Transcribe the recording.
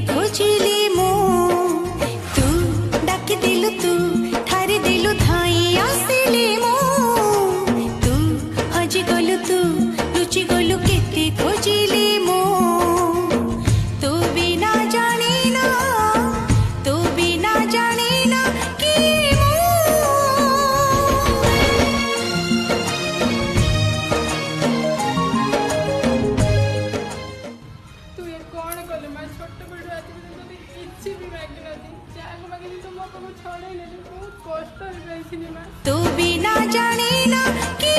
खोजिली मो तू डाक दिलु तू ठारी दिलु धाई आसिली मो तू हजी गलु तू लुचि गलु केते खोजिली मो तू बिना जानी ना तू बिना जानी ना कि तू ये कौन कल मैं छोट बड़ रात में तो किछि भी मांगी नथी जाग मांगी तो मो को छड़े ले बहुत कष्ट हो गई थी मां तू बिना जानी ना कि